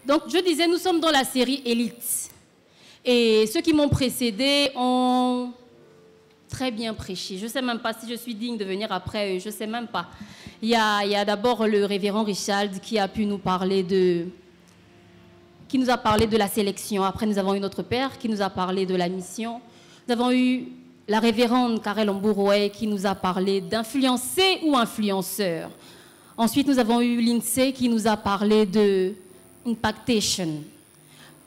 Donc, je disais, nous sommes dans la série Élite. Et ceux qui m'ont précédé ont très bien prêché. Je ne sais même pas si je suis digne de venir après eux, je ne sais même pas. Il y a d'abord le révérend Richard qui a pu nous parler qui nous a parlé de la sélection. Après, nous avons eu notre père qui nous a parlé de la mission. Nous avons eu la révérende Karel Mbouroué qui nous a parlé d'influencer ou influenceur. Ensuite, nous avons eu Lindsay qui nous a parlé de impactation.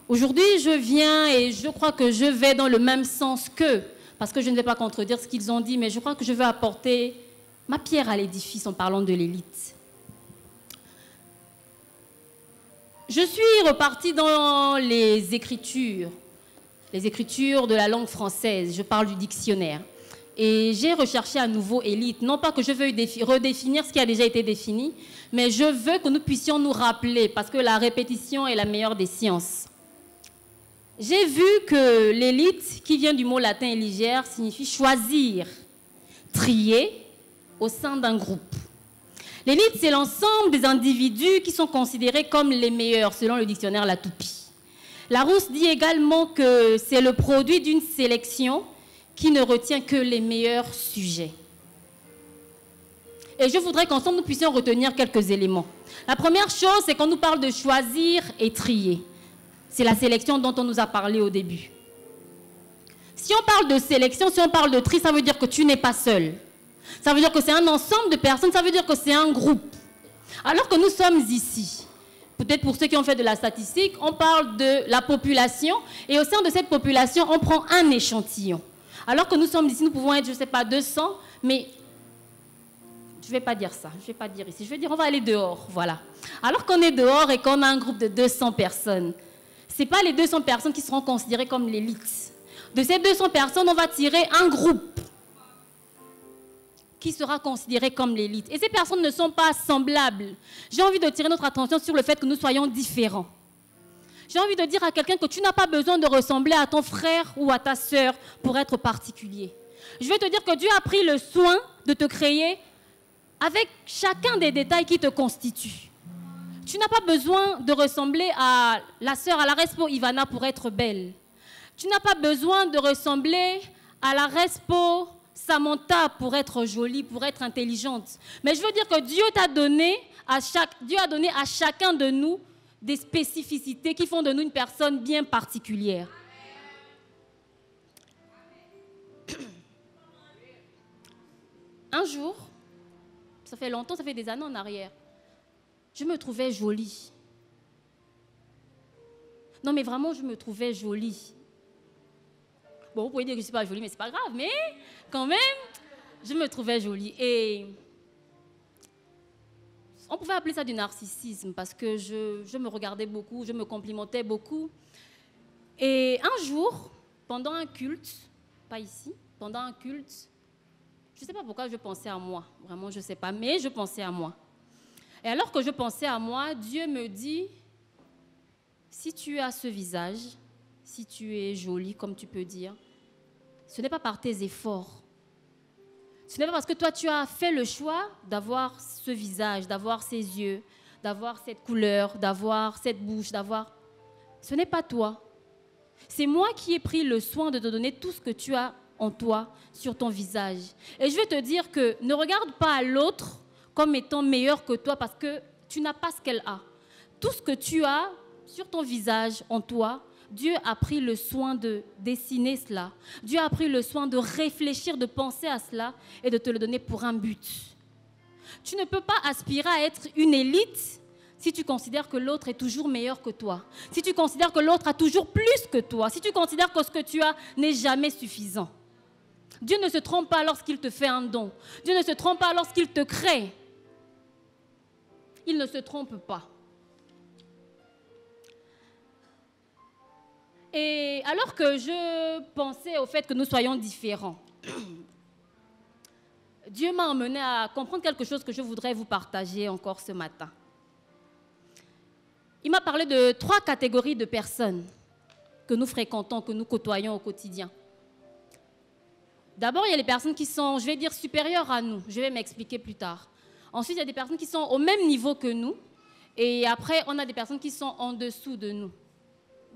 Aujourd'hui, je viens et je crois que je vais dans le même sens qu'eux, parce que je ne vais pas contredire ce qu'ils ont dit, mais je crois que je vais apporter ma pierre à l'édifice en parlant de l'élite. Je suis repartie dans les écritures de la langue française. Je parle du dictionnaire. Et j'ai recherché à nouveau élite. Non pas que je veuille redéfinir ce qui a déjà été défini, mais je veux que nous puissions nous rappeler, parce que la répétition est la meilleure des sciences. J'ai vu que l'élite, qui vient du mot latin éligere, signifie choisir, trier au sein d'un groupe. L'élite, c'est l'ensemble des individus qui sont considérés comme les meilleurs, selon le dictionnaire La Toupie. Larousse dit également que c'est le produit d'une sélection qui ne retient que les meilleurs sujets. Et je voudrais qu'ensemble nous puissions retenir quelques éléments. La première chose, c'est qu'on nous parle de choisir et trier. C'est la sélection dont on nous a parlé au début. Si on parle de sélection, si on parle de tri, ça veut dire que tu n'es pas seul. Ça veut dire que c'est un ensemble de personnes, ça veut dire que c'est un groupe. Alors que nous sommes ici, peut-être pour ceux qui ont fait de la statistique, on parle de la population et au sein de cette population, on prend un échantillon. Alors que nous sommes ici, nous pouvons être, je ne sais pas, 200, mais je ne vais pas dire ça, je ne vais pas dire ici. Je vais dire, on va aller dehors, voilà. Alors qu'on est dehors et qu'on a un groupe de 200 personnes, ce n'est pas les 200 personnes qui seront considérées comme l'élite. De ces 200 personnes, on va tirer un groupe qui sera considéré comme l'élite. Et ces personnes ne sont pas semblables. J'ai envie de tirer notre attention sur le fait que nous soyons différents. J'ai envie de dire à quelqu'un que tu n'as pas besoin de ressembler à ton frère ou à ta sœur pour être particulier. Je vais te dire que Dieu a pris le soin de te créer avec chacun des détails qui te constituent. Tu n'as pas besoin de ressembler à la sœur, à la respo Ivana pour être belle. Tu n'as pas besoin de ressembler à la respo Samantha pour être jolie, pour être intelligente. Mais je veux dire que Dieu a donné à chacun de nous des spécificités qui font de nous une personne bien particulière. Un jour, ça fait longtemps, ça fait des années en arrière, je me trouvais jolie. Non mais vraiment, je me trouvais jolie. Bon, vous pouvez dire que je ne suis pas jolie, mais ce n'est pas grave. Mais quand même, je me trouvais jolie. Et on pouvait appeler ça du narcissisme parce que je me regardais beaucoup, je me complimentais beaucoup. Et un jour, pendant un culte, pas ici, pendant un culte, je ne sais pas pourquoi je pensais à moi. Vraiment, je ne sais pas, mais je pensais à moi. Et alors que je pensais à moi, Dieu me dit, si tu as ce visage, si tu es jolie, comme tu peux dire, ce n'est pas par tes efforts. Ce n'est pas parce que toi, tu as fait le choix d'avoir ce visage, d'avoir ces yeux, d'avoir cette couleur, d'avoir cette bouche, d'avoir... Ce n'est pas toi. C'est moi qui ai pris le soin de te donner tout ce que tu as en toi, sur ton visage. Et je vais te dire que ne regarde pas à l'autre comme étant meilleur que toi parce que tu n'as pas ce qu'elle a. Tout ce que tu as sur ton visage, en toi, Dieu a pris le soin de dessiner cela. Dieu a pris le soin de réfléchir, de penser à cela et de te le donner pour un but. Tu ne peux pas aspirer à être une élite si tu considères que l'autre est toujours meilleur que toi. Si tu considères que l'autre a toujours plus que toi. Si tu considères que ce que tu as n'est jamais suffisant. Dieu ne se trompe pas lorsqu'il te fait un don. Dieu ne se trompe pas lorsqu'il te crée. Il ne se trompe pas. Et alors que je pensais au fait que nous soyons différents, Dieu m'a emmené à comprendre quelque chose que je voudrais vous partager encore ce matin. Il m'a parlé de 3 catégories de personnes que nous fréquentons, que nous côtoyons au quotidien. D'abord, il y a les personnes qui sont, je vais dire, supérieures à nous. Je vais m'expliquer plus tard. Ensuite, il y a des personnes qui sont au même niveau que nous. Et après, on a des personnes qui sont en dessous de nous.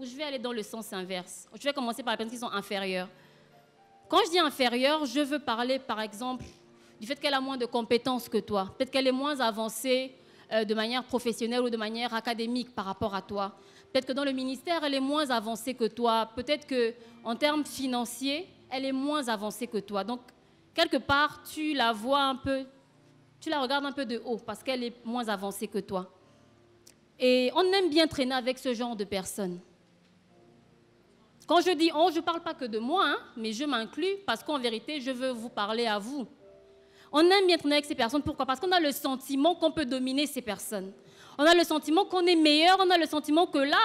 Je vais aller dans le sens inverse. Je vais commencer par les personnes qui sont inférieures. Quand je dis inférieure, je veux parler, par exemple, du fait qu'elle a moins de compétences que toi. Peut-être qu'elle est moins avancée de manière professionnelle ou de manière académique par rapport à toi. Peut-être que dans le ministère, elle est moins avancée que toi. Peut-être qu'en termes financiers, elle est moins avancée que toi. Donc, quelque part, tu la vois un peu, tu la regardes un peu de haut parce qu'elle est moins avancée que toi. Et on aime bien traîner avec ce genre de personnes. Quand je dis on, je ne parle pas que de moi, hein, mais je m'inclus parce qu'en vérité, je veux vous parler à vous. On aime bien traîner avec ces personnes. Pourquoi? Parce qu'on a le sentiment qu'on peut dominer ces personnes. On a le sentiment qu'on est meilleur, on a le sentiment que là,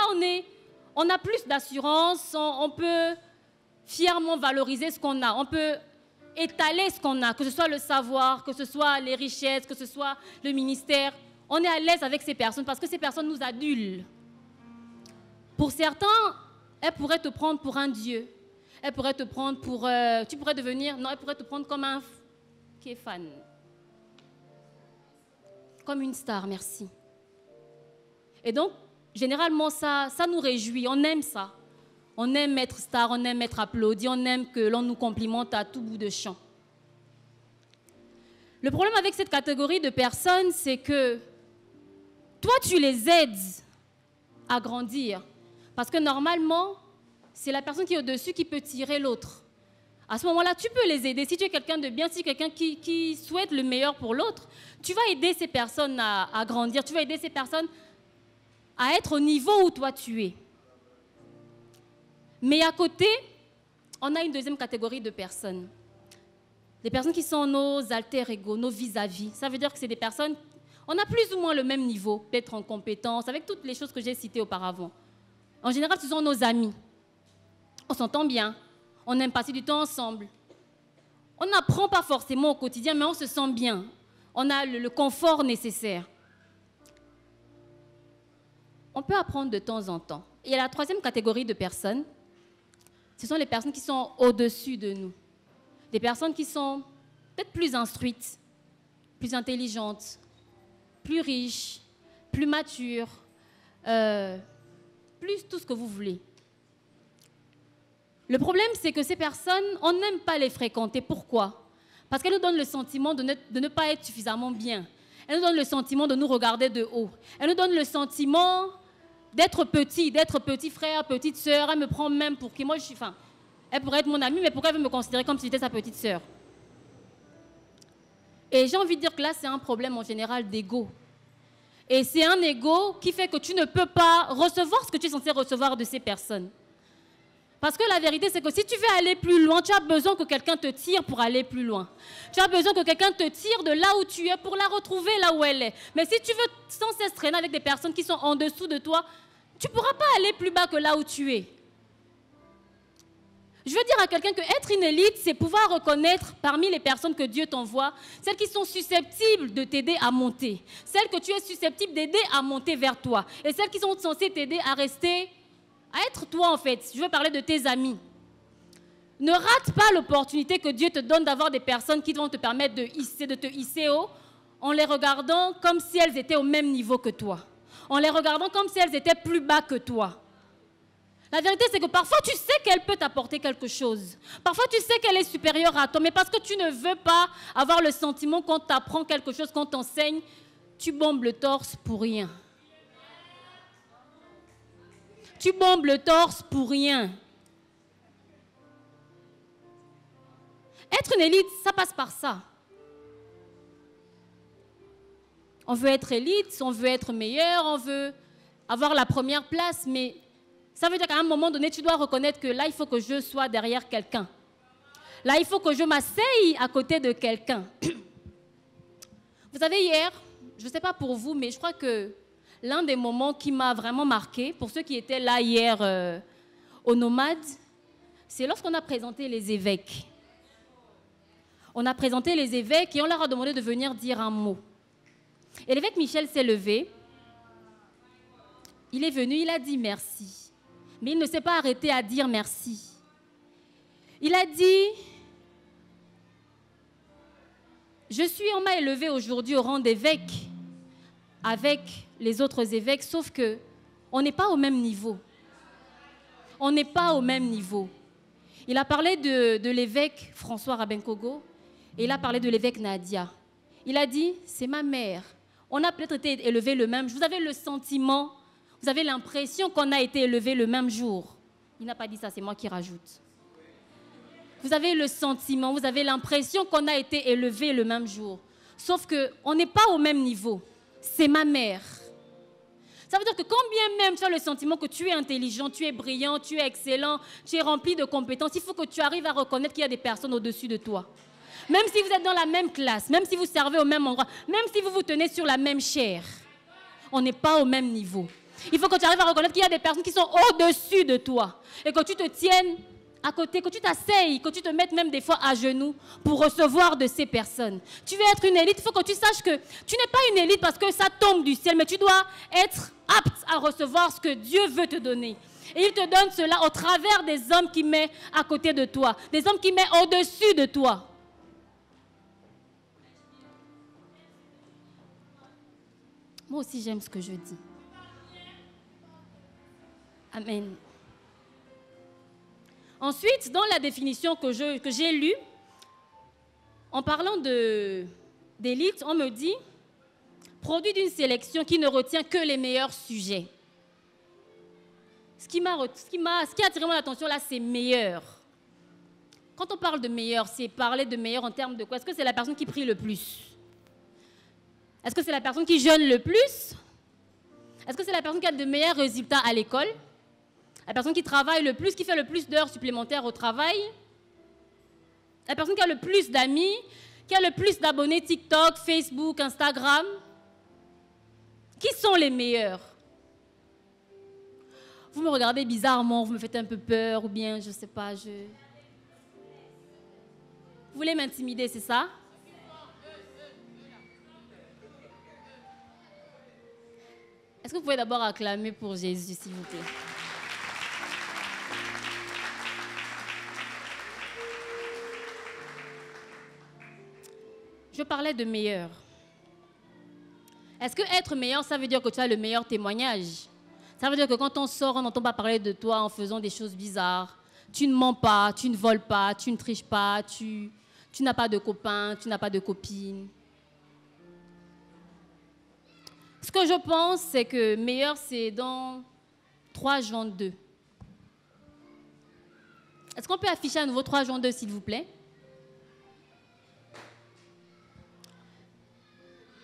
on a plus d'assurance, on peut fièrement valoriser ce qu'on a, on peut étaler ce qu'on a, que ce soit le savoir, que ce soit les richesses, que ce soit le ministère. On est à l'aise avec ces personnes parce que ces personnes nous adulent. Pour certains, elles pourraient te prendre pour un dieu. Elles pourraient te prendre pour... tu pourrais devenir... Non, elles pourraient te prendre comme un... qui est fan. Comme une star, merci. Et donc, généralement, ça nous réjouit. On aime ça. On aime être star, on aime être applaudi, on aime que l'on nous complimente à tout bout de champ. Le problème avec cette catégorie de personnes, c'est que toi, tu les aides à grandir. Parce que normalement, c'est la personne qui est au-dessus qui peut tirer l'autre. À ce moment-là, tu peux les aider. Si tu es quelqu'un de bien, si tu es quelqu'un qui souhaite le meilleur pour l'autre, tu vas aider ces personnes à grandir. Tu vas aider ces personnes à être au niveau où toi tu es. Mais à côté, on a une deuxième catégorie de personnes. Des personnes qui sont nos alter ego, nos vis-à-vis. Ça veut dire que c'est des personnes, on a plus ou moins le même niveau, peut-être en compétence, avec toutes les choses que j'ai citées auparavant. En général, ce sont nos amis. On s'entend bien, on aime passer du temps ensemble. On n'apprend pas forcément au quotidien, mais on se sent bien. On a le confort nécessaire. On peut apprendre de temps en temps. Et il y a la troisième catégorie de personnes. Ce sont les personnes qui sont au-dessus de nous. Des personnes qui sont peut-être plus instruites, plus intelligentes, plus riches, plus matures, plus tout ce que vous voulez. Le problème, c'est que ces personnes, on n'aime pas les fréquenter. Pourquoi? Parce qu'elles nous donnent le sentiment de ne pas être suffisamment bien. Elles nous donnent le sentiment de nous regarder de haut. Elles nous donnent le sentiment d'être petit frère, petite sœur. Elle me prend même pour qui moi je suis. Enfin, elle pourrait être mon amie, mais pourquoi elle veut me considérer comme si j'étais sa petite sœur? Et j'ai envie de dire que là, c'est un problème en général d'ego. Et c'est un ego qui fait que tu ne peux pas recevoir ce que tu es censé recevoir de ces personnes. Parce que la vérité, c'est que si tu veux aller plus loin, tu as besoin que quelqu'un te tire pour aller plus loin. Tu as besoin que quelqu'un te tire de là où tu es pour la retrouver là où elle est. Mais si tu veux sans cesse traîner avec des personnes qui sont en dessous de toi, tu ne pourras pas aller plus bas que là où tu es. Je veux dire à quelqu'un que être une élite, c'est pouvoir reconnaître parmi les personnes que Dieu t'envoie, celles qui sont susceptibles de t'aider à monter, celles que tu es susceptible d'aider à monter vers toi, et celles qui sont censées t'aider à rester, à être toi en fait. Je veux parler de tes amis. Ne rate pas l'opportunité que Dieu te donne d'avoir des personnes qui vont te permettre de te hisser haut, en les regardant comme si elles étaient au même niveau que toi, en les regardant comme si elles étaient plus bas que toi. La vérité, c'est que parfois, tu sais qu'elle peut t'apporter quelque chose. Parfois, tu sais qu'elle est supérieure à toi, mais parce que tu ne veux pas avoir le sentiment qu'on t'apprend quelque chose, qu'on t'enseigne, tu bombes le torse pour rien. Tu bombes le torse pour rien. Être une élite, ça passe par ça. On veut être élite, on veut être meilleur, on veut avoir la première place, mais ça veut dire qu'à un moment donné, tu dois reconnaître que là, il faut que je sois derrière quelqu'un. Là, il faut que je m'asseye à côté de quelqu'un. Vous savez, hier, je ne sais pas pour vous, mais je crois que l'un des moments qui m'a vraiment marqué, pour ceux qui étaient là hier au Nomade, c'est lorsqu'on a présenté les évêques. On a présenté les évêques et on leur a demandé de venir dire un mot. Et l'évêque Michel s'est levé. Il est venu, il a dit merci. Mais il ne s'est pas arrêté à dire merci. Il a dit, on m'a élevé aujourd'hui au rang d'évêque avec les autres évêques, sauf que on n'est pas au même niveau. On n'est pas au même niveau. Il a parlé de l'évêque François Rabenkogo et il a parlé de l'évêque Nadia. Il a dit, c'est ma mère. On a peut-être été élevés le même jour. Vous avez le sentiment, vous avez l'impression qu'on a été élevés le même jour. Il n'a pas dit ça, c'est moi qui rajoute. Vous avez le sentiment, vous avez l'impression qu'on a été élevés le même jour. Sauf qu'on n'est pas au même niveau. C'est ma mère. Ça veut dire que quand bien même tu as le sentiment que tu es intelligent, tu es brillant, tu es excellent, tu es rempli de compétences, il faut que tu arrives à reconnaître qu'il y a des personnes au-dessus de toi. Même si vous êtes dans la même classe, même si vous servez au même endroit, même si vous vous tenez sur la même chair, on n'est pas au même niveau. Il faut que tu arrives à reconnaître qu'il y a des personnes qui sont au-dessus de toi et que tu te tiennes à côté, que tu t'asseyes, que tu te mettes même des fois à genoux pour recevoir de ces personnes. Tu veux être une élite, il faut que tu saches que tu n'es pas une élite parce que ça tombe du ciel, mais tu dois être apte à recevoir ce que Dieu veut te donner. Et il te donne cela au travers des hommes qu'il met à côté de toi, des hommes qu'il met au-dessus de toi. Moi aussi, j'aime ce que je dis. Amen. Ensuite, dans la définition que j'ai lue, en parlant d'élite, on me dit produit d'une sélection qui ne retient que les meilleurs sujets. Ce qui a attiré mon attention là, c'est meilleur. Quand on parle de meilleur, c'est parler de meilleur en termes de quoi? Est-ce que c'est la personne qui prie le plus? Est-ce que c'est la personne qui jeûne le plus? Est-ce que c'est la personne qui a de meilleurs résultats à l'école? La personne qui travaille le plus, qui fait le plus d'heures supplémentaires au travail? La personne qui a le plus d'amis, qui a le plus d'abonnés TikTok, Facebook, Instagram? Qui sont les meilleurs? Vous me regardez bizarrement, vous me faites un peu peur, ou bien, je ne sais pas, Vous voulez m'intimider, c'est ça? Est-ce que vous pouvez d'abord acclamer pour Jésus, s'il vous plaît? Je parlais de meilleur. Est-ce que être meilleur, ça veut dire que tu as le meilleur témoignage? Ça veut dire que quand on sort, on n'entend pas parler de toi en faisant des choses bizarres. Tu ne mens pas, tu ne voles pas, tu ne triches pas, tu n'as pas de copains, tu n'as pas de copines. Ce que je pense, c'est que meilleur, c'est dans 3 Jean 2. Est-ce qu'on peut afficher à nouveau 3 Jean 2, s'il vous plaît?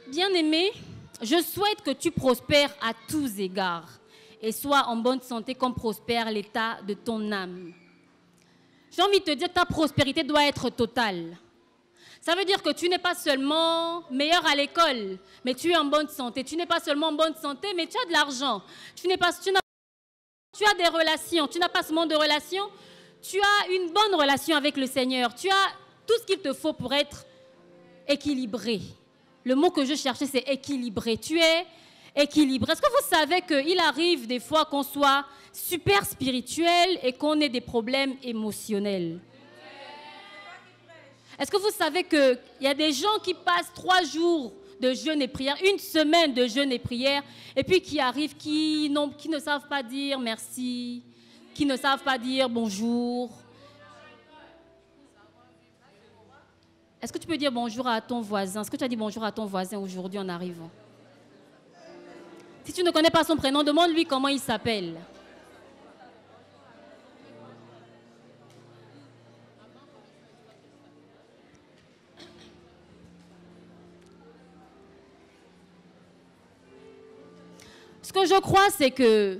Bien-aimé, je souhaite que tu prospères à tous égards et sois en bonne santé comme prospère l'état de ton âme. J'ai envie de te dire que ta prospérité doit être totale. Ça veut dire que tu n'es pas seulement meilleur à l'école, mais tu es en bonne santé. Tu n'es pas seulement en bonne santé, mais tu as de l'argent. Tu as des relations. Tu n'as pas seulement de relations, tu as une bonne relation avec le Seigneur. Tu as tout ce qu'il te faut pour être équilibré. Le mot que je cherchais, c'est équilibré. Tu es équilibré. Est-ce que vous savez qu'il arrive des fois qu'on soit super spirituel et qu'on ait des problèmes émotionnels? Est-ce que vous savez qu'il y a des gens qui passent 3 jours de jeûne et prière, 1 semaine de jeûne et prière, et puis qui arrivent, qui ne savent pas dire merci, qui ne savent pas dire bonjour? Est-ce que tu peux dire bonjour à ton voisin? Est-ce que tu as dit bonjour à ton voisin aujourd'hui en arrivant? Si tu ne connais pas son prénom, demande-lui comment il s'appelle. Ce que je crois, c'est que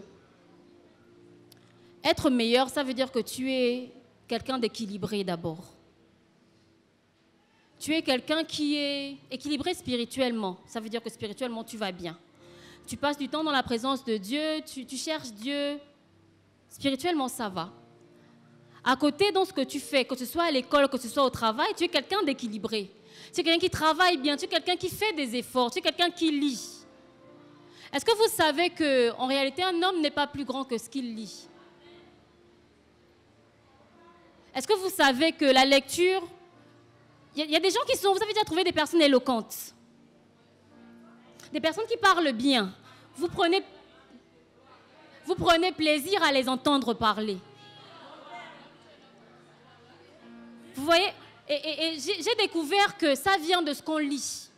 être meilleur, ça veut dire que tu es quelqu'un d'équilibré d'abord. Tu es quelqu'un qui est équilibré spirituellement. Ça veut dire que spirituellement, tu vas bien. Tu passes du temps dans la présence de Dieu, tu cherches Dieu. Spirituellement, ça va. À côté, dans ce que tu fais, que ce soit à l'école, que ce soit au travail, tu es quelqu'un d'équilibré. Tu es quelqu'un qui travaille bien, tu es quelqu'un qui fait des efforts, tu es quelqu'un qui lit. Est-ce que vous savez qu'en réalité, un homme n'est pas plus grand que ce qu'il lit? Est-ce que vous savez que la lecture... Il y a des gens qui sont... Vous avez déjà trouvé des personnes éloquentes? Des personnes qui parlent bien. vous prenez plaisir à les entendre parler. Vous voyez, et j'ai découvert que ça vient de ce qu'on lit.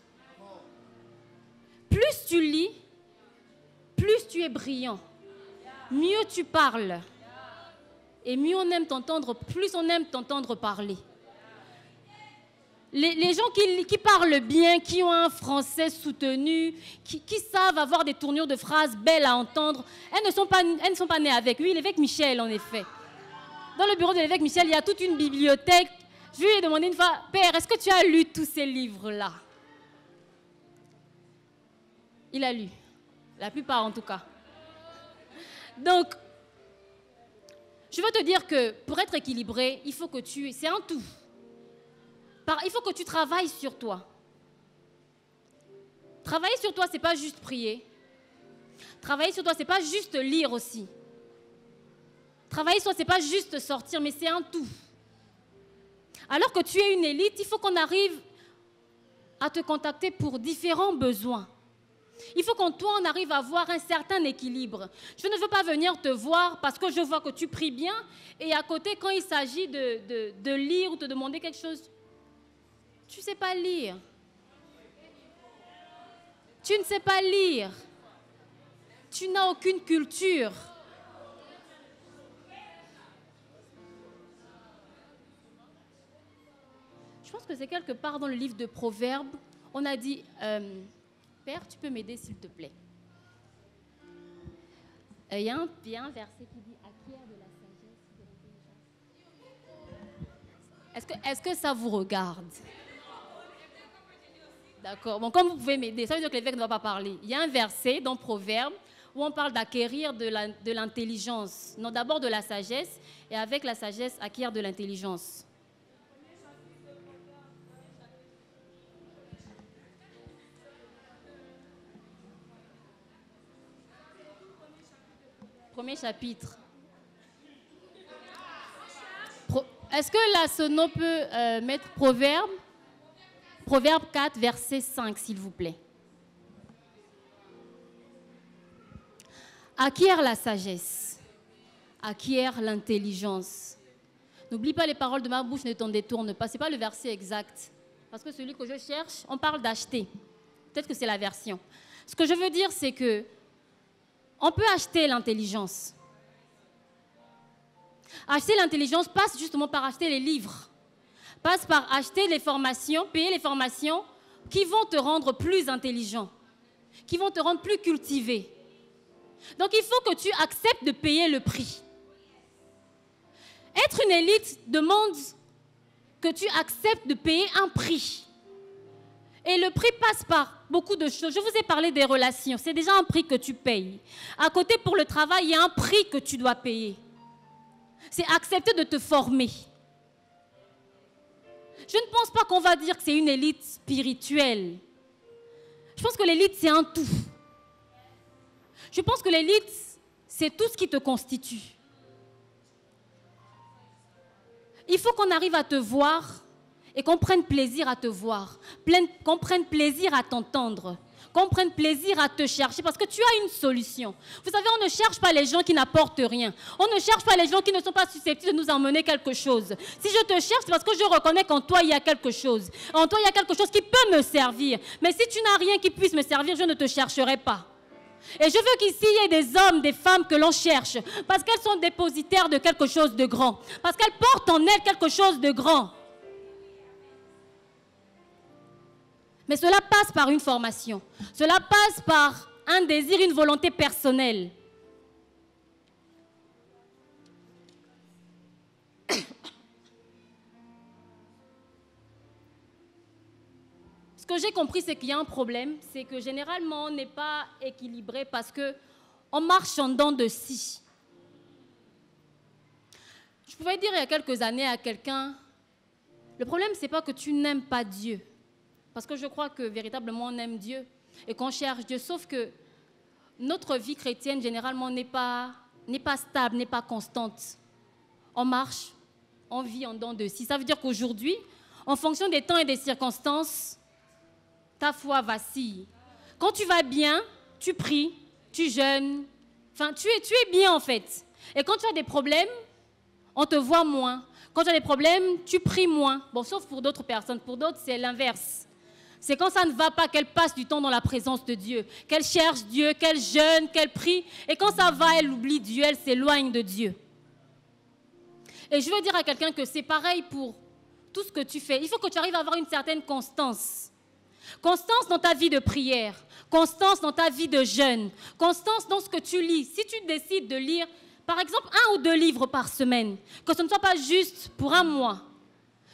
Plus tu lis, plus tu es brillant, mieux tu parles. Et mieux on aime t'entendre, plus on aime t'entendre parler. Les gens qui parlent bien, qui ont un français soutenu, qui savent avoir des tournures de phrases belles à entendre, elles ne sont pas nées avec. Oui, l'évêque Michel, en effet. Dans le bureau de l'évêque Michel, il y a toute une bibliothèque. Je lui ai demandé une fois, Père, est-ce que tu as lu tous ces livres-là? Il a lu. La plupart, en tout cas. Donc, je veux te dire que pour être équilibré, il faut que c'est un tout. Il faut que tu travailles sur toi. Travailler sur toi, ce n'est pas juste prier. Travailler sur toi, ce n'est pas juste lire aussi. Travailler sur toi, ce n'est pas juste sortir, mais c'est un tout. Alors que tu es une élite, il faut qu'on arrive à te contacter pour différents besoins. Il faut qu'en toi, on arrive à avoir un certain équilibre. Je ne veux pas venir te voir parce que je vois que tu pries bien et à côté, quand il s'agit de lire ou te demander quelque chose, tu ne sais pas lire. Tu ne sais pas lire. Tu n'as aucune culture. Je pense que c'est quelque part dans le livre de Proverbes, on a dit, Père, tu peux m'aider s'il te plaît. Il y a un verset qui dit, acquiert de la sagesse, de l'intelligence. Est-ce que ça vous regarde? D'accord. Bon, comme vous pouvez m'aider, ça veut dire que l'évêque ne va pas parler. Il y a un verset dans Proverbes où on parle d'acquérir de l'intelligence. Non, d'abord de la sagesse, et avec la sagesse, acquérir de l'intelligence. Premier chapitre. Est-ce que la sono peut mettre Proverbe? Proverbe 4, verset 5, s'il vous plaît. Acquiert la sagesse, acquiert l'intelligence. N'oublie pas les paroles de ma bouche, ne t'en détourne pas. Ce n'est pas le verset exact. Parce que celui que je cherche, on parle d'acheter. Peut-être que c'est la version. Ce que je veux dire, c'est que on peut acheter l'intelligence. Acheter l'intelligence passe justement par acheter les livres. Passe par acheter les formations, payer les formations qui vont te rendre plus intelligent, qui vont te rendre plus cultivé. Donc il faut que tu acceptes de payer le prix. Être une élite demande que tu acceptes de payer un prix. Et le prix passe par beaucoup de choses. Je vous ai parlé des relations, c'est déjà un prix que tu payes. À côté, pour le travail, il y a un prix que tu dois payer. C'est accepter de te former. Je ne pense pas qu'on va dire que c'est une élite spirituelle. Je pense que l'élite, c'est un tout. Je pense que l'élite, c'est tout ce qui te constitue. Il faut qu'on arrive à te voir et qu'on prenne plaisir à te voir, qu'on prenne plaisir à t'entendre, qu'on prenne plaisir à te chercher, parce que tu as une solution. Vous savez, on ne cherche pas les gens qui n'apportent rien. On ne cherche pas les gens qui ne sont pas susceptibles de nous emmener quelque chose. Si je te cherche, c'est parce que je reconnais qu'en toi, il y a quelque chose. En toi, il y a quelque chose qui peut me servir. Mais si tu n'as rien qui puisse me servir, je ne te chercherai pas. Et je veux qu'ici, il y ait des hommes, des femmes que l'on cherche, parce qu'elles sont dépositaires de quelque chose de grand, parce qu'elles portent en elles quelque chose de grand. Mais cela passe par une formation. Cela passe par un désir, une volonté personnelle. Ce que j'ai compris, c'est qu'il y a un problème. C'est que généralement, on n'est pas équilibré parce qu'on marche en dents de scie. Je pouvais dire il y a quelques années à quelqu'un, le problème, ce n'est pas que tu n'aimes pas Dieu. Parce que je crois que véritablement on aime Dieu et qu'on cherche Dieu. Sauf que notre vie chrétienne, généralement, n'est pas stable, n'est pas constante. On marche, on vit en dents de scie. Ça veut dire qu'aujourd'hui, en fonction des temps et des circonstances, ta foi vacille. Quand tu vas bien, tu pries, tu jeûnes, enfin, tu es bien en fait. Et quand tu as des problèmes, on te voit moins. Quand tu as des problèmes, tu pries moins. Bon, sauf pour d'autres personnes. Pour d'autres, c'est l'inverse. C'est quand ça ne va pas qu'elle passe du temps dans la présence de Dieu, qu'elle cherche Dieu, qu'elle jeûne, qu'elle prie. Et quand ça va, elle oublie Dieu, elle s'éloigne de Dieu. Et je veux dire à quelqu'un que c'est pareil pour tout ce que tu fais. Il faut que tu arrives à avoir une certaine constance. Constance dans ta vie de prière, constance dans ta vie de jeûne, constance dans ce que tu lis. Si tu décides de lire, par exemple, 1 ou 2 livres par semaine, que ce ne soit pas juste pour un mois,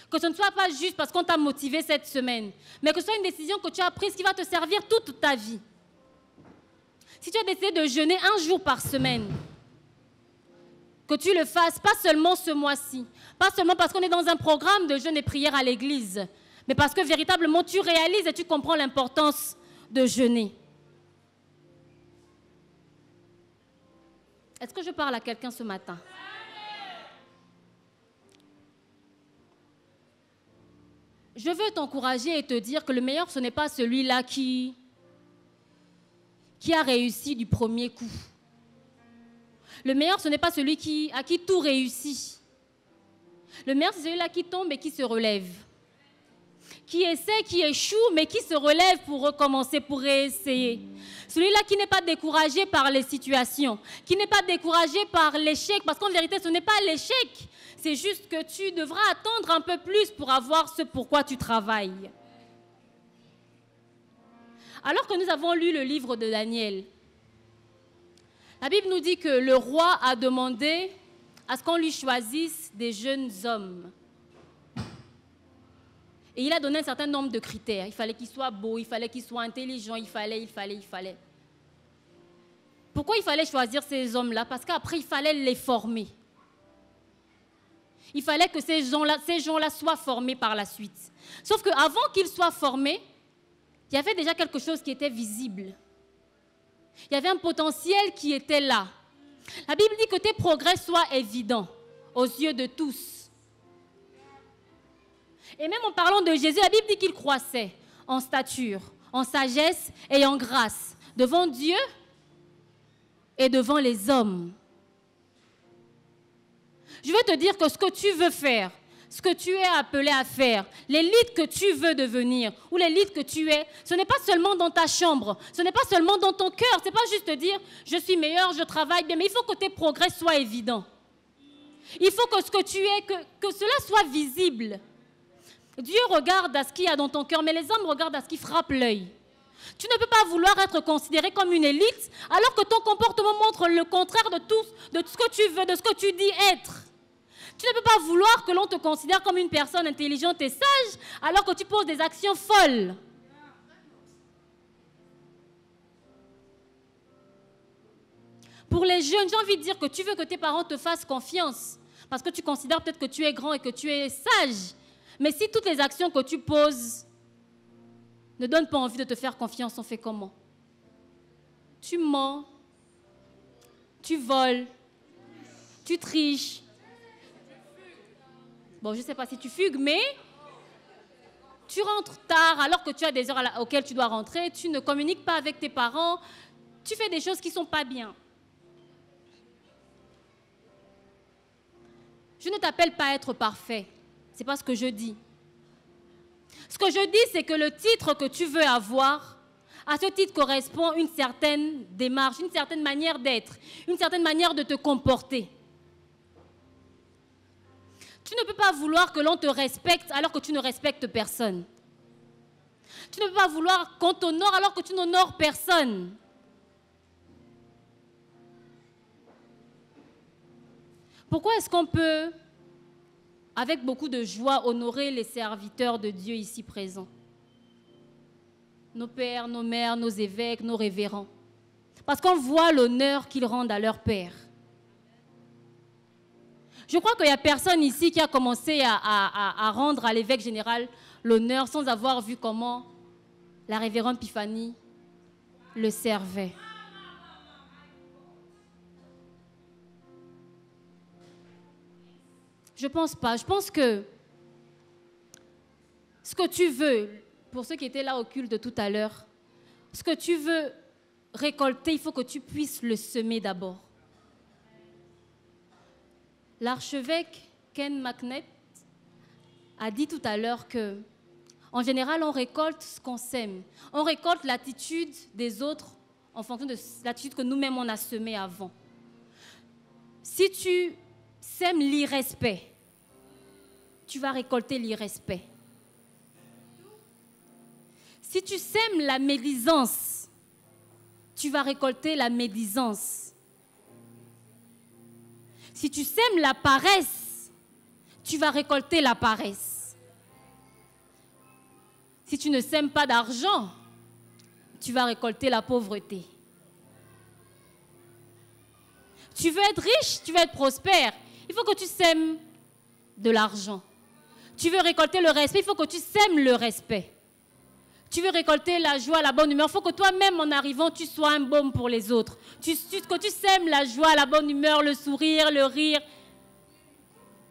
que ce ne soit pas juste parce qu'on t'a motivé cette semaine, mais que ce soit une décision que tu as prise qui va te servir toute ta vie. Si tu as décidé de jeûner 1 jour par semaine, que tu le fasses, pas seulement ce mois-ci, pas seulement parce qu'on est dans un programme de jeûne et prière à l'église, mais parce que véritablement tu réalises et tu comprends l'importance de jeûner. Est-ce que je parle à quelqu'un ce matin? Je veux t'encourager et te dire que le meilleur, ce n'est pas celui-là qui a réussi du premier coup. Le meilleur, ce n'est pas celui à qui tout réussit. Le meilleur, c'est celui-là qui tombe et qui se relève. Qui essaie, qui échoue, mais qui se relève pour recommencer, pour réessayer. Celui-là qui n'est pas découragé par les situations, qui n'est pas découragé par l'échec, parce qu'en vérité, ce n'est pas l'échec. C'est juste que tu devras attendre un peu plus pour avoir ce pourquoi tu travailles. Alors que nous avons lu le livre de Daniel, la Bible nous dit que le roi a demandé à ce qu'on lui choisisse des jeunes hommes. Et il a donné un certain nombre de critères. Il fallait qu'il soit beau, il fallait qu'il soit intelligent, il fallait. Pourquoi il fallait choisir ces hommes-là? Parce qu'après, il fallait les former. Il fallait que ces gens-là soient formés par la suite. Sauf qu'avant qu'ils soient formés, il y avait déjà quelque chose qui était visible. Il y avait un potentiel qui était là. La Bible dit que tes progrès soient évidents aux yeux de tous. Et même en parlant de Jésus, la Bible dit qu'il croissait en stature, en sagesse et en grâce devant Dieu et devant les hommes. Je veux te dire que ce que tu veux faire, ce que tu es appelé à faire, l'élite que tu veux devenir ou l'élite que tu es, ce n'est pas seulement dans ta chambre, ce n'est pas seulement dans ton cœur, ce n'est pas juste te dire je suis meilleur, je travaille bien, mais il faut que tes progrès soient évidents. Il faut que ce que tu es, que cela soit visible. Dieu regarde à ce qu'il y a dans ton cœur, mais les hommes regardent à ce qui frappe l'œil. Tu ne peux pas vouloir être considéré comme une élite alors que ton comportement montre le contraire de tout ce que tu veux, de ce que tu dis être. Tu ne peux pas vouloir que l'on te considère comme une personne intelligente et sage alors que tu poses des actions folles. Pour les jeunes, j'ai envie de dire que tu veux que tes parents te fassent confiance parce que tu considères peut-être que tu es grand et que tu es sage. Mais si toutes les actions que tu poses ne donnent pas envie de te faire confiance, on fait comment? Tu mens, tu voles, tu triches. Bon, je ne sais pas si tu fugues, mais tu rentres tard alors que tu as des heures auxquelles tu dois rentrer, tu ne communiques pas avec tes parents, tu fais des choses qui ne sont pas bien. Je ne t'appelle pas à être parfait. Ce n'est pas ce que je dis. Ce que je dis, c'est que le titre que tu veux avoir, à ce titre correspond une certaine démarche, une certaine manière d'être, une certaine manière de te comporter. Tu ne peux pas vouloir que l'on te respecte alors que tu ne respectes personne. Tu ne peux pas vouloir qu'on t'honore alors que tu n'honores personne. Pourquoi est-ce qu'on peut, avec beaucoup de joie, honorer les serviteurs de Dieu ici présents? Nos pères, nos mères, nos évêques, nos révérends. Parce qu'on voit l'honneur qu'ils rendent à leur père. Je crois qu'il n'y a personne ici qui a commencé à rendre à l'évêque général l'honneur sans avoir vu comment la révérende Piphanie le servait. Je ne pense pas. Je pense que ce que tu veux, pour ceux qui étaient là au culte tout à l'heure, ce que tu veux récolter, il faut que tu puisses le semer d'abord. L'archevêque Ken McNett a dit tout à l'heure que, en général, on récolte ce qu'on sème. On récolte l'attitude des autres en fonction de l'attitude que nous-mêmes on a semée avant. Si tu sèmes l'irrespect, tu vas récolter l'irrespect. Si tu sèmes la médisance, tu vas récolter la médisance. Si tu sèmes la paresse, tu vas récolter la paresse. Si tu ne sèmes pas d'argent, tu vas récolter la pauvreté. Tu veux être riche, tu veux être prospère, il faut que tu sèmes de l'argent. Tu veux récolter le respect, il faut que tu sèmes le respect. Tu veux récolter la joie, la bonne humeur, il faut que toi-même, en arrivant, tu sois un baume pour les autres. Que tu sèmes la joie, la bonne humeur, le sourire, le rire.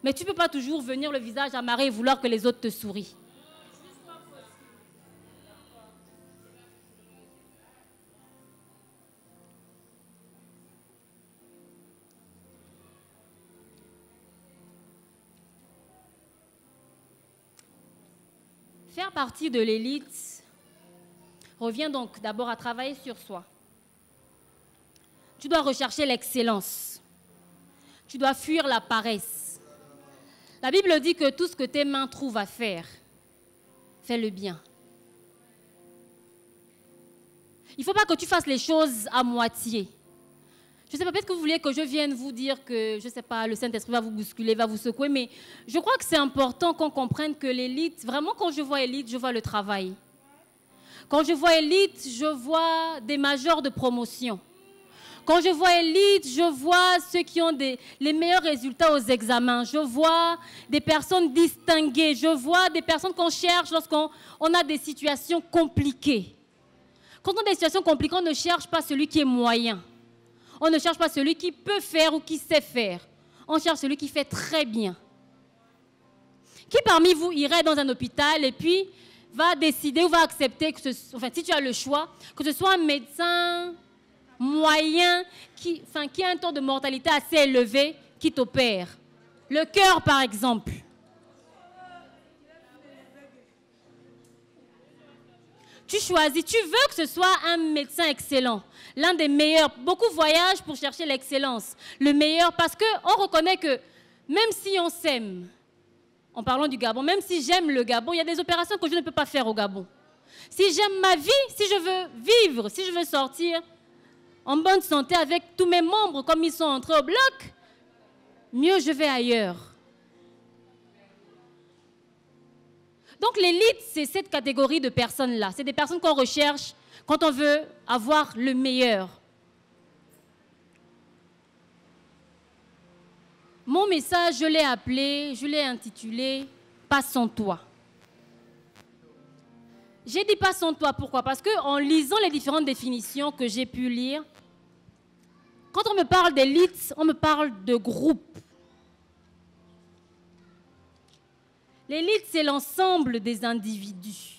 Mais tu ne peux pas toujours venir le visage amarré et vouloir que les autres te sourient. Faire partie de l'élite revient donc d'abord à travailler sur soi. Tu dois rechercher l'excellence. Tu dois fuir la paresse. La Bible dit que tout ce que tes mains trouvent à faire, fais le bien. Il ne faut pas que tu fasses les choses à moitié. Je ne sais pas, peut-être que vous voulez que je vienne vous dire que, je ne sais pas, le Saint-Esprit va vous bousculer, va vous secouer, mais je crois que c'est important qu'on comprenne que l'élite, vraiment quand je vois élite, je vois le travail. Quand je vois élite, je vois des majors de promotion. Quand je vois élite, je vois ceux qui ont les meilleurs résultats aux examens. Je vois des personnes distinguées. Je vois des personnes qu'on cherche lorsqu'on a des situations compliquées. Quand on a des situations compliquées, on ne cherche pas celui qui est moyen. On ne cherche pas celui qui peut faire ou qui sait faire. On cherche celui qui fait très bien. Qui parmi vous irait dans un hôpital et puis va décider ou va accepter, si tu as le choix, que ce soit un médecin moyen qui a un taux de mortalité assez élevé qui t'opère? Le cœur, par exemple. Tu choisis, tu veux que ce soit un médecin excellent, l'un des meilleurs. Beaucoup voyagent pour chercher l'excellence, le meilleur, parce qu'on reconnaît que même si on s'aime, en parlant du Gabon, même si j'aime le Gabon, il y a des opérations que je ne peux pas faire au Gabon. Si j'aime ma vie, si je veux vivre, si je veux sortir en bonne santé avec tous mes membres comme ils sont entrés au bloc, mieux je vais ailleurs. Donc l'élite, c'est cette catégorie de personnes-là. C'est des personnes qu'on recherche quand on veut avoir le meilleur. Mon message, je l'ai intitulé « Pas sans toi ». J'ai dit « Pas sans toi », pourquoi? Parce qu'en lisant les différentes définitions que j'ai pu lire, quand on me parle d'élite, on me parle de groupe. L'élite, c'est l'ensemble des individus.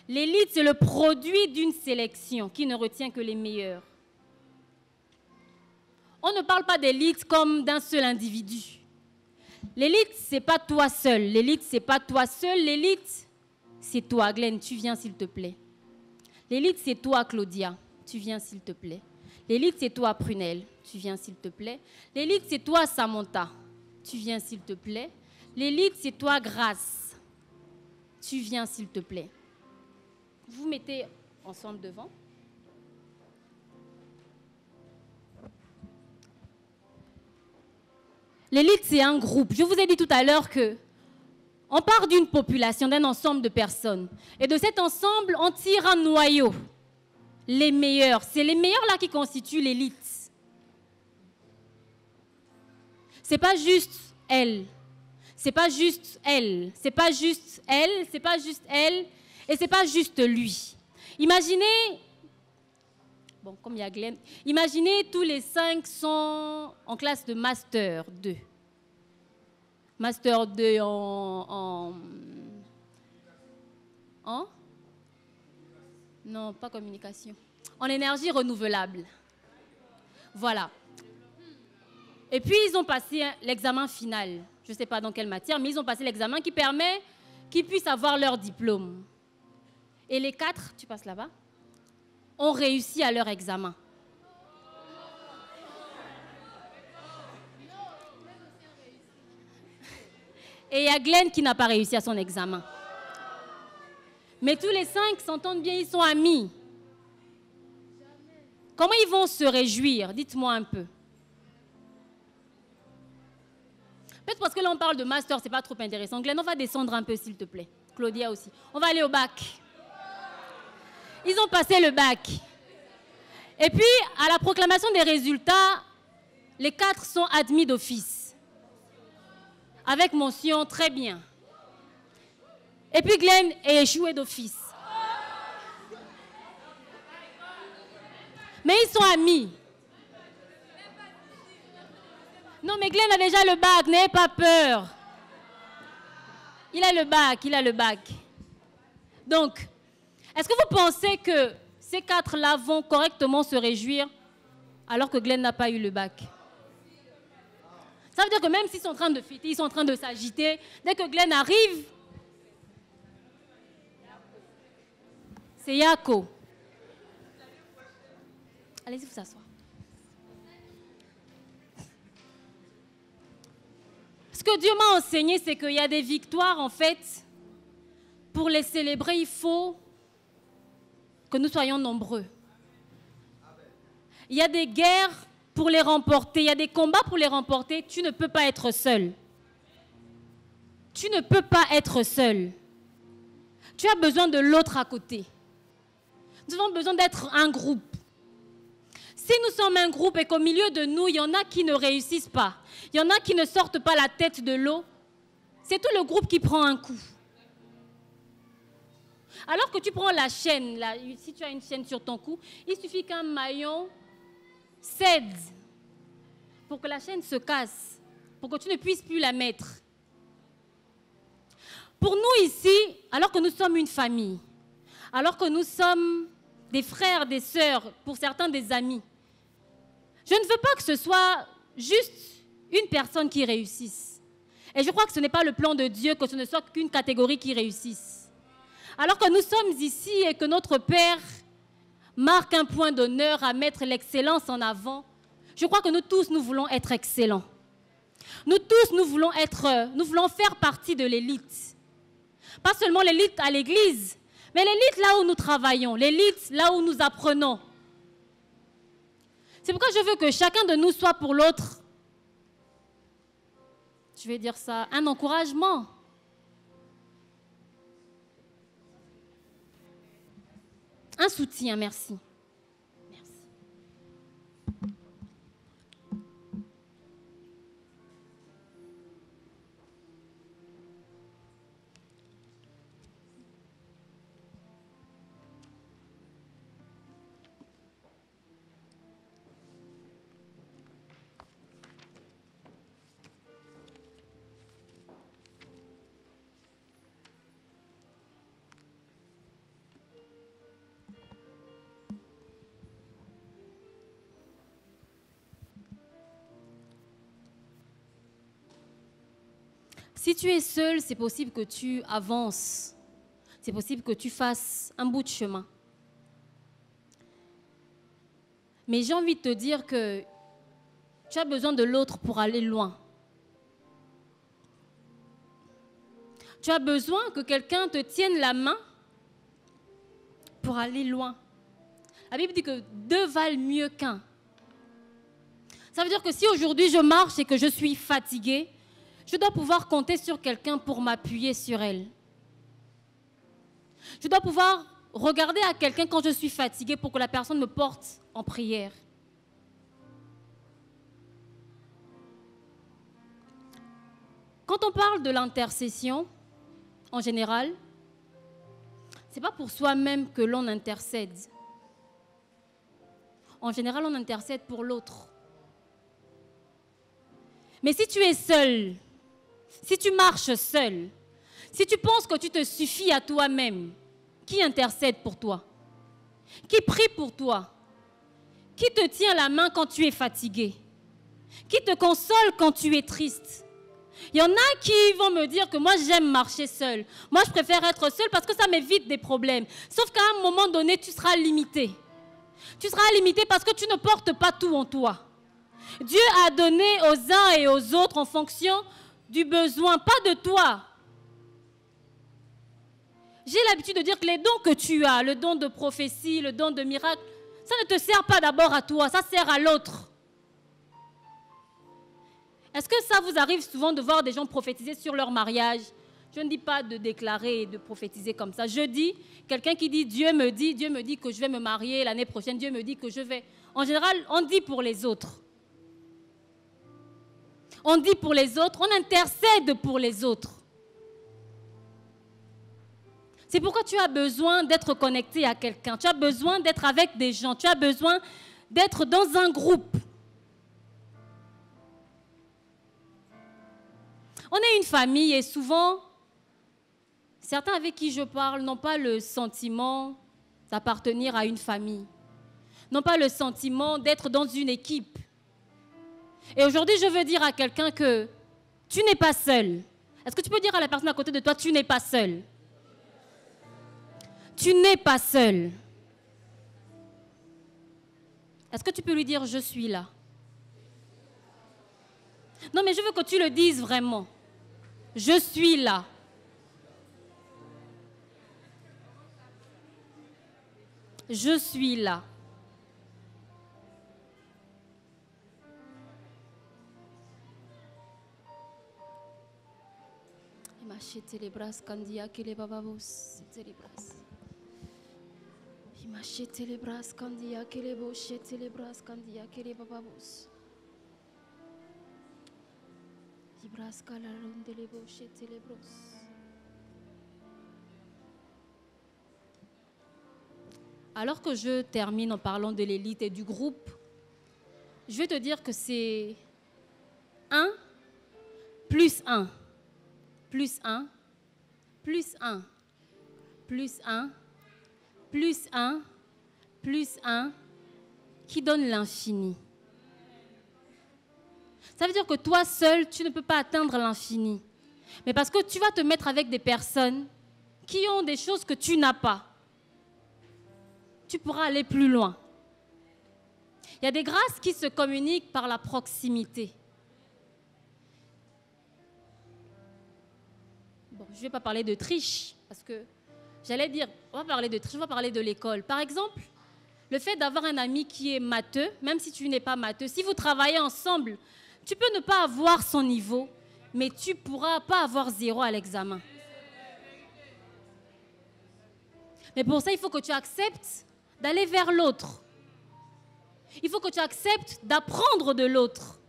L'élite, c'est le produit d'une sélection qui ne retient que les meilleurs. On ne parle pas d'élite comme d'un seul individu. L'élite, ce n'est pas toi seul. L'élite, ce n'est pas toi seul. L'élite, c'est toi, Glenn, tu viens s'il te plaît. L'élite, c'est toi, Claudia, tu viens s'il te plaît. L'élite, c'est toi, Prunelle, tu viens s'il te plaît. L'élite, c'est toi, Samantha, tu viens s'il te plaît. L'élite, c'est toi, Grâce, tu viens s'il te plaît. Vous mettez ensemble devant. L'élite, c'est un groupe. Je vous ai dit tout à l'heure qu'on part d'une population, d'un ensemble de personnes. Et de cet ensemble, on tire un noyau. Les meilleurs. C'est les meilleurs là qui constituent l'élite. Ce n'est pas juste elle. C'est pas juste elle. C'est pas juste elle. C'est pas juste elle. Et c'est pas juste lui. Imaginez... Bon, comme il y a Glenn, imaginez tous les 5 sont en classe de Master 2. Master 2 en... Non, pas communication. en énergie renouvelable. Voilà. Et puis, ils ont passé l'examen final. Je ne sais pas dans quelle matière, mais ils ont passé l'examen qui permet qu'ils puissent avoir leur diplôme. Et les 4, tu passes là-bas, ont réussi à leur examen. Et il y a Glenn qui n'a pas réussi à son examen. Mais tous les 5 s'entendent bien, ils sont amis. Comment ils vont se réjouir? Dites-moi un peu. Peut-être parce que là, on parle de master, c'est pas trop intéressant. Glenn, on va descendre un peu, s'il te plaît. Claudia aussi. On va aller au bac. Ils ont passé le bac. Et puis, à la proclamation des résultats, les 4 sont admis d'office. Avec mention, très bien. Et puis, Glenn est échoué d'office. Mais ils sont amis. Non, mais Glenn a déjà le bac, n'ayez pas peur. Il a le bac. Donc, est-ce que vous pensez que ces 4-là vont correctement se réjouir alors que Glenn n'a pas eu le bac? Ça veut dire que même s'ils sont en train de fêter, ils sont en train de s'agiter, dès que Glenn arrive, c'est Yako. Allez-y vous asseoir. Ce que Dieu m'a enseigné, c'est qu'il y a des victoires, en fait, pour les célébrer, il faut que nous soyons nombreux. Il y a des guerres pour les remporter, il y a des combats pour les remporter, tu ne peux pas être seul. Tu ne peux pas être seul. Tu as besoin de l'autre à côté. Nous avons besoin d'être un groupe. Si nous sommes un groupe et qu'au milieu de nous, il y en a qui ne réussissent pas, il y en a qui ne sortent pas la tête de l'eau, c'est tout le groupe qui prend un coup. Alors que tu prends la chaîne, là, si tu as une chaîne sur ton cou, il suffit qu'un maillon cède pour que la chaîne se casse, pour que tu ne puisses plus la mettre. Pour nous ici, alors que nous sommes une famille, alors que nous sommes des frères, des sœurs, pour certains des amis, je ne veux pas que ce soit juste une personne qui réussisse. Et je crois que ce n'est pas le plan de Dieu que ce ne soit qu'une catégorie qui réussisse. Alors que nous sommes ici et que notre Père marque un point d'honneur à mettre l'excellence en avant, je crois que nous tous, nous voulons être excellents. Nous tous, nous voulons faire partie de l'élite. Pas seulement l'élite à l'église, mais l'élite là où nous travaillons, l'élite là où nous apprenons. C'est pourquoi je veux que chacun de nous soit pour l'autre, je vais dire ça, un encouragement. Un soutien, merci. Merci. Si tu es seul, c'est possible que tu avances. C'est possible que tu fasses un bout de chemin. Mais j'ai envie de te dire que tu as besoin de l'autre pour aller loin. Tu as besoin que quelqu'un te tienne la main pour aller loin. La Bible dit que 2 valent mieux qu'1. Ça veut dire que si aujourd'hui je marche et que je suis fatiguée, je dois pouvoir compter sur quelqu'un pour m'appuyer sur elle. Je dois pouvoir regarder à quelqu'un quand je suis fatiguée pour que la personne me porte en prière. Quand on parle de l'intercession, en général, ce n'est pas pour soi-même que l'on intercède. En général, on intercède pour l'autre. Mais si tu es seul, si tu marches seul, si tu penses que tu te suffis à toi-même, qui intercède pour toi? Qui prie pour toi? Qui te tient la main quand tu es fatigué? Qui te console quand tu es triste? Il y en a qui vont me dire que moi, j'aime marcher seule. Moi, je préfère être seule parce que ça m'évite des problèmes. Sauf qu'à un moment donné, tu seras limité. Tu seras limité parce que tu ne portes pas tout en toi. Dieu a donné aux uns et aux autres en fonction du besoin, pas de toi. J'ai l'habitude de dire que les dons que tu as, le don de prophétie, le don de miracle, ça ne te sert pas d'abord à toi, ça sert à l'autre. Est-ce que ça vous arrive souvent de voir des gens prophétiser sur leur mariage? Je ne dis pas de déclarer et de prophétiser comme ça. Je dis, quelqu'un qui dit Dieu me dit que je vais me marier l'année prochaine, Dieu me dit que je vais. En général, on dit pour les autres. On dit pour les autres, on intercède pour les autres. C'est pourquoi tu as besoin d'être connecté à quelqu'un. Tu as besoin d'être avec des gens. Tu as besoin d'être dans un groupe. On est une famille et souvent, certains avec qui je parle n'ont pas le sentiment d'appartenir à une famille. N'ont pas le sentiment d'être dans une équipe. Et aujourd'hui, je veux dire à quelqu'un que tu n'es pas seul. Est-ce que tu peux dire à la personne à côté de toi, tu n'es pas seul? Tu n'es pas seul. Est-ce que tu peux lui dire, je suis là? Non, mais je veux que tu le dises vraiment. Je suis là. Je suis là. Alors que je termine en parlant de l'élite et du groupe, je vais te dire que c'est 1 plus 1 plus 1 plus 1 plus 1 plus 1 plus 1 qui donne l'infini. Ça veut dire que toi seul, tu ne peux pas atteindre l'infini. Mais parce que tu vas te mettre avec des personnes qui ont des choses que tu n'as pas. Tu pourras aller plus loin. Il y a des grâces qui se communiquent par la proximité. Bon, je ne vais pas parler de triche, parce que j'allais dire, on va parler de triche, on va parler de l'école. Par exemple, le fait d'avoir un ami qui est matheux, même si tu n'es pas matheux, si vous travaillez ensemble, tu peux ne pas avoir son niveau, mais tu ne pourras pas avoir 0 à l'examen. Mais pour ça, il faut que tu acceptes d'aller vers l'autre. Il faut que tu acceptes d'apprendre de l'autre.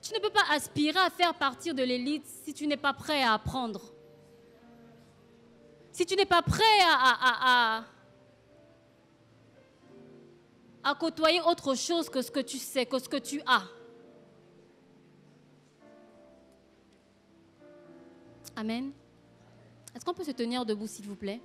Tu ne peux pas aspirer à faire partie de l'élite si tu n'es pas prêt à apprendre. Si tu n'es pas prêt à côtoyer autre chose que ce que tu sais, que ce que tu as. Amen. Est-ce qu'on peut se tenir debout, s'il vous plaît?